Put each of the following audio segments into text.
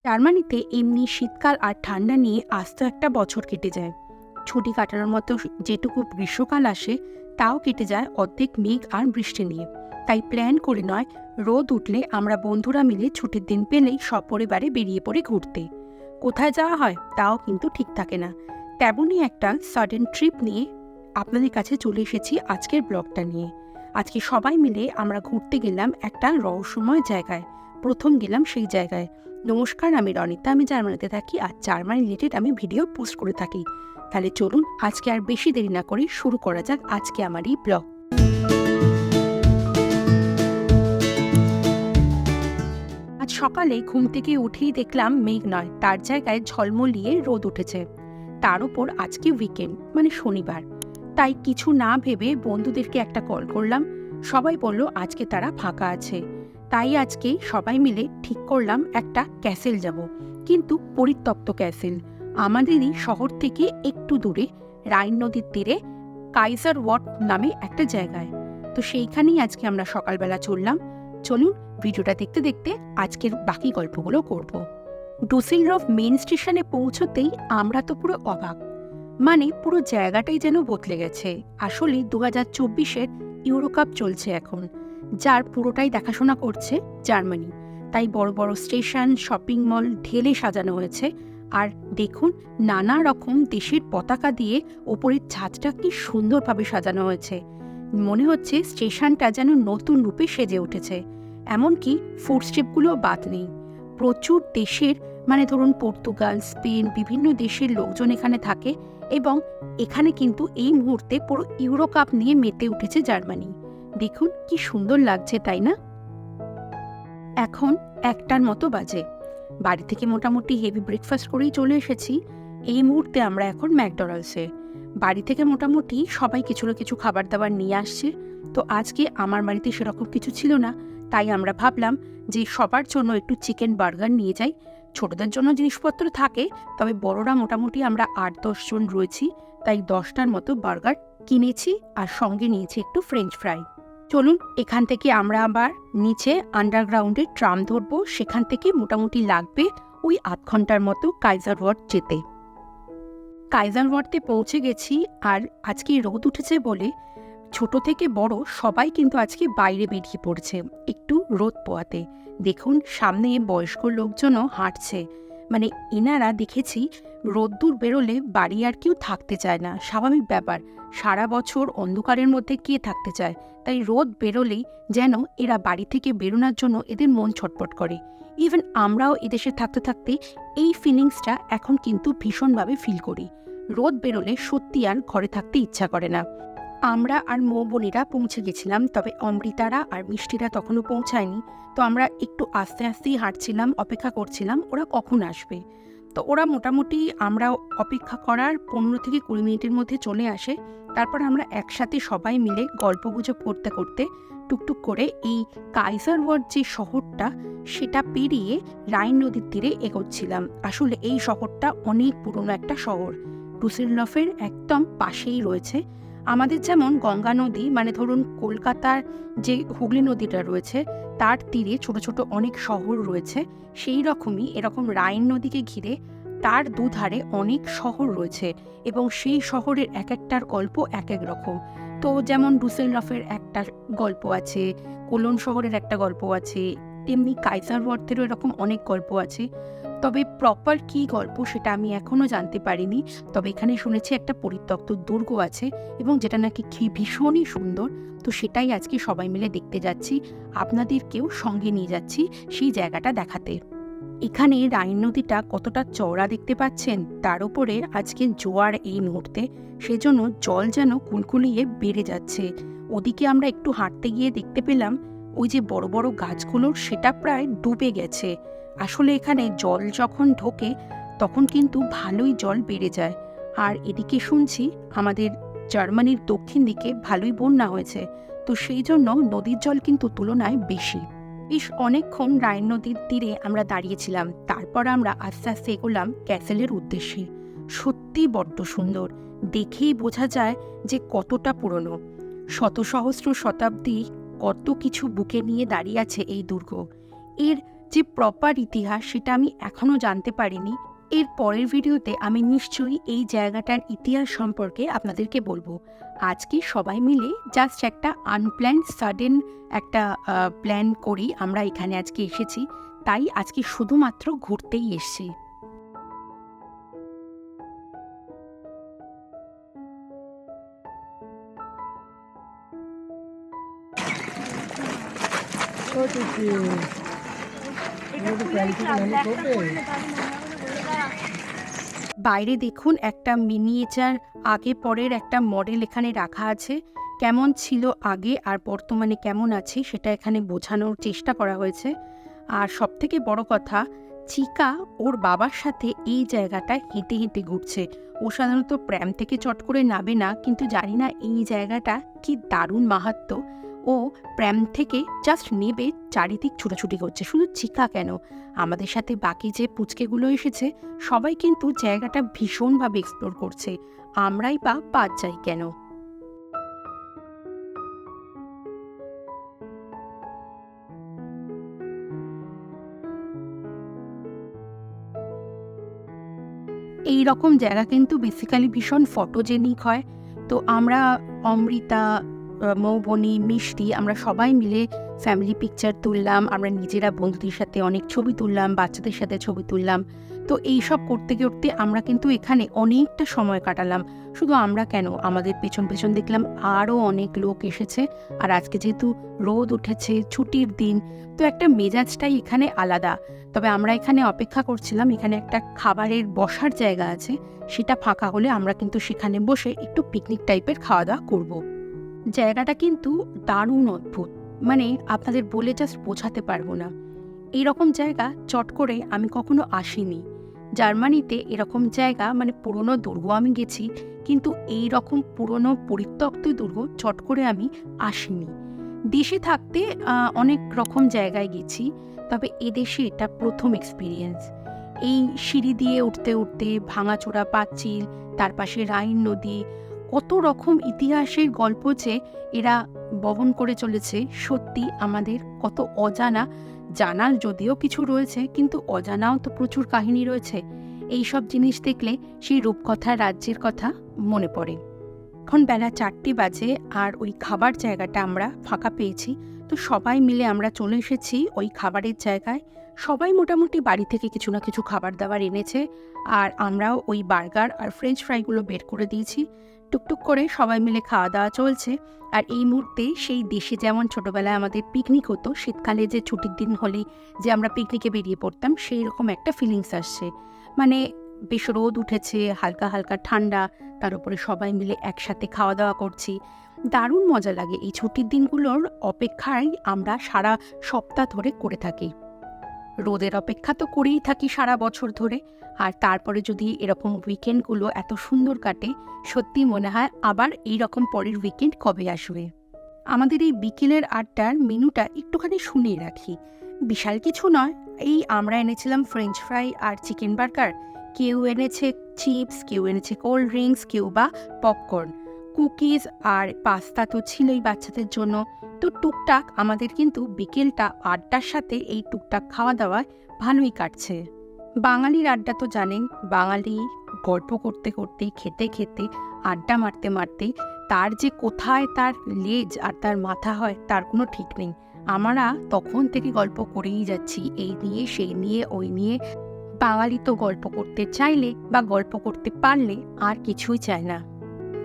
জার্মানিতে এমনি শীতকাল আর ঠান্ডা নিয়ে আস্ত একটা বছর কেটে যায়। ছুটি কাটানোর মতো যেটুকু গ্রীষ্মকাল আসে তাও কেটে যায় অর্ধেক মেঘ আর বৃষ্টি নিয়ে। তাই প্ল্যান করে নয়, রোদ উঠলে আমরা বন্ধুরা মিলে ছুটির দিন পেলেই সপরিবারে বেরিয়ে পড়ে ঘুরতে। কোথায় যাওয়া হয় তাও কিন্তু ঠিক থাকে না। তেমনই একটা সাডেন ট্রিপ নিয়ে আপনাদের কাছে চলে এসেছি আজকের ব্লগটা নিয়ে। আজকে সবাই মিলে আমরা ঘুরতে গেলাম একটা রহস্যময় জায়গায়। প্রথম গেলাম সেই জায়গায়। নমস্কার, আমি রনিতা, আমি জার্মানিতে থাকি আর জার্মানি রিলেটেড আমি ভিডিও পোস্ট করে থাকি। তাহলে চলুন আজকে আর বেশি দেরি না করে শুরু করা যাক আজকে আমার এই ব্লগ। আজ সকালে ঘুম থেকে উঠেই দেখলাম মেঘ নয়, তার জায়গায় ঝলমলিয়ে রোদ উঠেছে। তার উপর আজকে উইকেন্ড, মানে শনিবার। তাই কিছু না ভেবে বন্ধুদেরকে একটা কল করলাম। সবাই বলল আজকে তারা ফাঁকা আছে। তাই আজকে সবাই মিলে ঠিক করলাম একটা ক্যাসেল যাব, কিন্তু পরিত্যক্ত ক্যাসেল, আমাদেরই শহর থেকে একটু দূরে, রাইন নদীর তীরে কাইজার ওয়ার্ট নামে একটা জায়গায়। তো সেইখানেই আজকে আমরা সকালবেলা চললাম। চলুন ভিডিওটা দেখতে দেখতে আজকের বাকি গল্পগুলো করব। ডুসেলডর্ফ মেন স্টেশনে পৌঁছতেই আমরা তো পুরো অবাক, মানে পুরো জায়গাটাই যেন বদলে গেছে। আসলে 2024-এর ইউরোকাপ চলছে এখন, যার পুরোটাই দেখাশোনা করছে জার্মানি। তাই বড় বড় স্টেশন, শপিং মল ঢেলে সাজানো হয়েছে। আর দেখুন, নানা রকম দেশের পতাকা দিয়ে ওপরের ছাদটা কি সুন্দরভাবে সাজানো হয়েছে। মনে হচ্ছে স্টেশনটা যেন নতুন রূপে সেজে উঠেছে। এমনকি ফুটস্টেপগুলোও বাদ নেই। প্রচুর দেশের, মানে ধরুন পর্তুগাল, স্পেন, বিভিন্ন দেশের লোকজন এখানে থাকে। এবং এখানে কিন্তু এই মুহূর্তে পুরো ইউরোকাপ নিয়ে মেতে উঠেছে জার্মানি। দেখুন কি সুন্দর লাগছে, তাই না? এখন 1টার মতো বাজে। বাড়ি থেকে মোটামুটি হেভি ব্রেকফাস্ট করেই চলে এসেছি। এই মুহূর্তে আমরা এখন ম্যাকডোনাল্ডসে। বাড়ি থেকে মোটামুটি সবাই কিছু না কিছু খাবার দাবার নিয়ে আসছে। তো আজকে আমার বাড়িতে সেরকম কিছু ছিল না, তাই আমরা ভাবলাম যে সবার জন্য একটু চিকেন বার্গার নিয়ে যাই। ছোটদের জন্য জিনিসপত্র থাকে, তবে বড়রা মোটামুটি আমরা 8-10 জন রয়েছি, তাই 10টার মতো বার্গার কিনেছি আর সঙ্গে নিয়েছি একটু ফ্রেঞ্চ ফ্রাই। চলুন এখান থেকে আমরা আবার নিচে আন্ডারগ্রাউন্ডে ট্রাম ধরবো। সেখান থেকে মোটামুটি লাগবে ওই 8 ঘন্টার মতো কাইজার ওয়ার্ট যেতে। কাইজার ওয়ার্টে পৌঁছে গেছি। আর আজকে রোদ উঠেছে বলে ছোট থেকে বড় সবাই কিন্তু আজকে বাইরে বেরিয়ে পড়ছে একটু রোদ পোয়াতে। দেখুন সামনে বয়স্ক লোকজনও হাঁটছে। মানে এনারা দেখেছি রোদ্দুর বেরোলে বাড়ি আর কেউ থাকতে চায় না, স্বাভাবিক ব্যাপার। সারা বছর অন্ধকারের মধ্যে কে থাকতে চায়? তাই রোদ বেরোলেই যেন এরা বাড়ি থেকে বেরোনোর জন্য এদের মন ছটপট করে। ইভেন আমরাও এদেশে থাকতে থাকতে এই ফিলিংসটা এখন কিন্তু ভীষণভাবে ফিল করি। রোদ বেরোলে সত্যি আর ঘরে থাকতে ইচ্ছা করে না। আমরা আর বোনেরা পৌঁছে গেছিলাম, তবে অমৃতারা আর মিষ্টিরা তখনও পৌঁছায়নি। তো আমরা একটু আস্তে আস্তেই হাঁটছিলাম, অপেক্ষা করছিলাম ওরা কখন আসবে। তো ওরা মোটামুটি আমরা অপেক্ষা করার 15 থেকে 20 মিনিটের মধ্যে চলে আসে। তারপর আমরা একসাথে সবাই মিলে গল্পগুজব করতে করতে টুকটুক করে এই কাইজার ওয়ার্ট যে শহরটা, সেটা পেরিয়ে রাইন নদীর তীরে এগোচ্ছিলাম। আসলে এই শহরটা অনেক পুরনো একটা শহর, ডুসেলডর্ফের একদম পাশেই রয়েছে। আমাদের যেমন গঙ্গা নদী, মানে ধরুন কলকাতার যে হুগলি নদীটা রয়েছে তার তীরে ছোট ছোট অনেক শহর রয়েছে, সেই রকমই এরকম রাইন নদীকে ঘিরে তার দুধারে অনেক শহর রয়েছে। এবং সেই শহরের এক একটার গল্প এক এক রকম। তো যেমন ডুসেলডর্ফের একটা গল্প আছে, কোলন শহরের একটা গল্প আছে, তেমনি কাইজার ওয়ার্থেরও এরকম অনেক গল্প আছে। তবে প্রপার কী গল্প সেটা আমি এখনও জানতে পারিনি। তবে এখানে শুনেছি একটা পরিত্যক্ত দুর্গ আছে এবং যেটা নাকি ভীষণই সুন্দর। তো সেটাই আজকে সবাই মিলে দেখতে যাচ্ছি, আপনাদেরকেও সঙ্গে নিয়ে যাচ্ছি সেই জায়গাটা দেখাতে। এখানে রাইন নদীটা কতটা চওড়া দেখতে পাচ্ছেন, তার উপরে আজকে জোয়ার এই মুহূর্তে, সেজন্য জল যেন কুলকুলিয়ে বেড়ে যাচ্ছে। ওদিকে আমরা একটু হাঁটতে গিয়ে দেখতে পেলাম ওই যে বড় বড় গাছগুলোর সেটা প্রায় ডুবে গেছে। আসলে এখানে জল যখন ঢোকে তখন কিন্তু ভালোই জল বেড়ে যায়। আর এদিকে শুনছি আমাদের জার্মানির দক্ষিণ দিকে ভালোই বন্যা হয়েছে, তো সেই জন্য নদীর জল কিন্তু তুলনায় বেশি। বেশ অনেকক্ষণ রাইন নদীর তীরে আমরা দাঁড়িয়েছিলাম। তারপর আমরা আস্তে আস্তে এগোলাম ক্যাসেলের উদ্দেশ্যে। সত্যি বড্ড সুন্দর, দেখেই বোঝা যায় যে কতটা পুরনো। শত সহস্র শতাব্দী কত কিছু বুকে নিয়ে দাঁড়িয়ে আছে এই দুর্গ। এর যে প্রপার ইতিহাস সেটা আমি এখনও জানতে পারিনি। এর পরের ভিডিওতে আমি নিশ্চয়ই এই জায়গাটার ইতিহাস সম্পর্কে আপনাদেরকে বলবো। আজকে সবাই মিলে জাস্ট একটা আনপ্ল্যান সাডেন একটা প্ল্যান করি আমরা এখানে আজকে এসেছি, তাই আজকে শুধুমাত্র ঘুরতেই এসেছি। বাইরে দেখুন একটা মিনিয়েচার আগে পরের একটা মডেল এখানে রাখা আছে। কেমন ছিল আগে আর বর্তমানে কেমন আছে সেটা এখানে বোঝানোর চেষ্টা করা হয়েছে। আর সবথেকে বড় কথা, চিকা ওর বাবার সাথে এই জায়গাটায় হেঁটে হেঁটে ঘুরছে। ও সাধারণত প্র্যাম থেকে চট করে নাবে না, কিন্তু জানি না এই জায়গাটা কি দারুণ মাহাত্ম্য। ও প্র্যাম থেকে জাস্ট নেবে চারিদিক ছুটাছুটি করছে। শুধু চিকা কেন, আমাদের সাথে বাকি যে পুচকেগুলো এসেছে সবাই কিন্তু জায়গাটা ভীষণভাবে এক্সপ্লোর করছে। আমরাই বা বাদ যাই কেন? এই রকম জায়গা কিন্তু বেসিক্যালি ভীষণ ফটোজেনিক হয়। তো আমরা অমৃতা, মৌবনি, মিষ্টি আমরা সবাই মিলে ফ্যামিলি পিকচার তুললাম। আমরা নিজেরা বন্ধুদের সাথে অনেক ছবি তুললাম, বাচ্চাদের সাথে ছবি তুললাম। তো এই সব করতে করতে আমরা কিন্তু এখানে অনেকটা সময় কাটালাম। শুধু আমরা কেন, আমাদের পেছন পেছন দেখলাম আরও অনেক লোক এসেছে। আর আজকে যেহেতু রোদ উঠেছে, ছুটির দিন, তো একটা মেজাজটাই এখানে আলাদা। তবে আমরা এখানে অপেক্ষা করছিলাম, এখানে একটা খাবারের বসার জায়গা আছে, সেটা ফাঁকা হলে আমরা কিন্তু সেখানে বসে একটু পিকনিক টাইপের খাওয়া দাওয়া করব। জায়গাটা কিন্তু দারুণ অদ্ভুত, মানে আপনাদের বলে জাস্ট বোঝাতে পারবো না। এইরকম জায়গা চট করে আমি কখনো আসিনি। জার্মানিতে এরকম জায়গা, মানে পুরনো দুর্গ আমি গেছি, কিন্তু এই রকম পুরনো পরিত্যক্ত দুর্গ চট করে আমি আসিনি। দেশে থাকতে অনেক রকম জায়গায় গেছি, তবে এদেশে এটা প্রথম এক্সপিরিয়েন্স। এই সিঁড়ি দিয়ে উঠতে উঠতে ভাঙাচোরা পাঁচিল, তার পাশে রাইন নদী, কত রকম ইতিহাসের গল্প যে এরা বহন করে চলেছে। সত্যি আমাদের কত অজানা, জানার যদিও কিছু রয়েছে, কিন্তু অজানাও তো প্রচুর কাহিনী রয়েছে। এই সব জিনিস দেখলে সেই রূপকথার রাজ্যের কথা মনে পড়ে। এখন বেলা 4টে বাজে আর ওই খাবার জায়গাটা আমরা ফাঁকা পেয়েছি। তো সবাই মিলে আমরা চলে এসেছি ওই খাবারের জায়গায়। সবাই মোটামুটি বাড়ি থেকে কিছু না কিছু খাবার দাবার এনেছে, আর আমরাও ওই বার্গার আর ফ্রেঞ্চ ফ্রাইগুলো বের করে দিয়েছি। টুকটুক করে সবাই মিলে খাওয়া দাওয়া চলছে। আর এই মুহূর্তে সেই দেশে যেমন ছোটোবেলায় আমাদের পিকনিক হতো, শীতকালে যে ছুটির দিন হলেই যে আমরা পিকনিকে বেরিয়ে পড়তাম, সেই রকম একটা ফিলিংস আসছে। মানে বেশ রোদ উঠেছে, হালকা হালকা ঠান্ডা, তার উপরে সবাই মিলে একসাথে খাওয়া দাওয়া করছি। দারুণ মজা লাগে। এই ছুটির দিনগুলোর অপেক্ষায় আমরা সারা সপ্তাহ ধরে করে থাকি। রোদের অপেক্ষা তো করেই থাকি সারা বছর ধরে, আর তারপরে যদি এরকম উইকেন্ডগুলো এত সুন্দর কাটে, সত্যি মনে হয় আবার এই রকম পরের উইকেন্ড কবে আসবে। আমাদের এই বিকেলের আড্ডার মেনুটা একটুখানি শুনিয়ে রাখি। বিশাল কিছু নয়, এই আমরা এনেছিলাম ফ্রেঞ্চ ফ্রাই আর চিকেন বার্গার, কেউ এনেছে চিপস, কেউ এনেছে কোল্ড ড্রিঙ্কস, কেউ বা পপকর্ন, কুকিজ আর পাস্তা তো ছিলই বাচ্চাদের জন্য। তো টুকটাক আমাদের কিন্তু বিকেলটা আড্ডার সাথে এই টুকটাক খাওয়া দাওয়ায় ভালোই কাটছে। বাঙালির আড্ডা তো জানেন, বাঙালি গল্প করতে করতে, খেতে খেতে, আড্ডা মারতে মারতে তার যে কোথায় তার লেজ আর তার মাথা হয় তার কোনো ঠিক নেই। আমরা তখন থেকে গল্প করেই যাচ্ছি, এই নিয়ে সেই নিয়ে ওই নিয়ে। বাঙালি তো গল্প করতে চাইলে বা গল্প করতে পারলে আর কিছুই চায় না।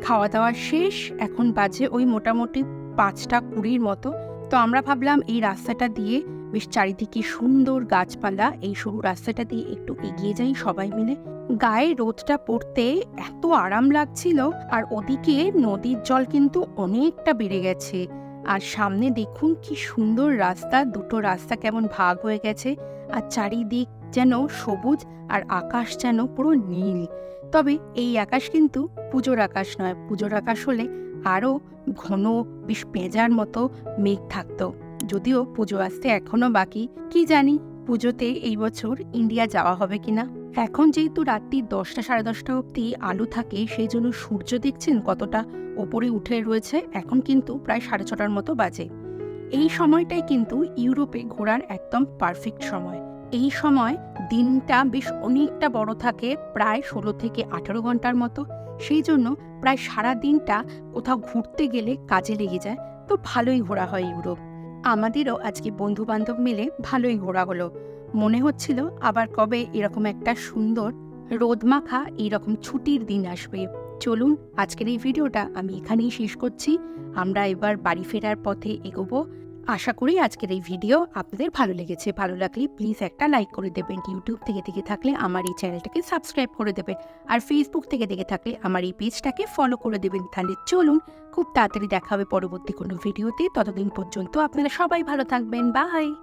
খাওয়া দাওয়া শেষ, এখন বাজে ওই মোটামুটি 5:20 মতো। তো আমরা ভাবলাম এই রাস্তাটা দিয়ে, বেশ চারিদিকে সুন্দর গাছপালা, এই সরু রাস্তাটা দিয়ে একটু এগিয়ে যাই সবাই মিলে। গায়ে রোদটা পড়তে এত আরাম লাগছিল। আর ওদিকে নদীর জল কিন্তু অনেকটা বেড়ে গেছে। আর সামনে দেখুন কি সুন্দর রাস্তা, দুটো রাস্তা কেমন ভাগ হয়ে গেছে, আর চারিদিক যেন সবুজ, আর আকাশ যেন পুরো নীল। তবে এই আকাশ কিন্তু পুজোর আকাশ নয়, পুজোর আকাশ হলে আরও ঘন, বেশ পেঁজার মতো মেঘ থাকতো। যদিও পুজো আসতে এখনও বাকি, কি জানি পুজোতে এই বছর ইন্ডিয়া যাওয়া হবে কিনা। এখন যেহেতু রাত্রি 10টা সাড়ে 10টা অবধি আলো থাকে, সেই জন্য সূর্য দেখছেন কতটা ওপরে উঠে রয়েছে। এখন কিন্তু প্রায় 6:30 মতো বাজে। এই সময়টাই কিন্তু ইউরোপে ঘোরার একদম পারফেক্ট সময়। এই সময় দিনটা বেশ অনেকটা বড় থাকে, প্রায় 16 থেকে 18 ঘন্টার মতো। সেই জন্য প্রায় সারা দিনটা কোথাও ঘুরতে গেলে কাজে লেগে যায়। তো ভালোই ঘোরা হয় ইউরোপ। আমাদেরও আজকে বন্ধু-বান্ধব মিলে ভালোই ঘোরা হলো। মনে হচ্ছিল আবার কবে এরকম একটা সুন্দর রোদমাখা এইরকম ছুটির দিন আসবে। চলুন আজকের এই ভিডিওটা আমি এখানেই শেষ করছি। আমরা এবার বাড়ি ফেরার পথে এগোবো। আশা করি আজকের এই ভিডিও আপনাদের ভালো লেগেছে। ভালো লাগলে প্লিজ একটা লাইক করে দেবেন। ইউটিউব থেকে দেখে থাকলে আমার এই চ্যানেলটাকে সাবস্ক্রাইব করে দেবেন। আর ফেসবুক থেকে দেখে থাকলে আমার এই পেজটাকে ফলো করে দেবেন। তাহলে চলুন খুব তাড়াতাড়ি দেখা হবে পরবর্তী কোনো ভিডিওতে। ততদিন পর্যন্ত আপনারা সবাই ভালো থাকবেন। বাই।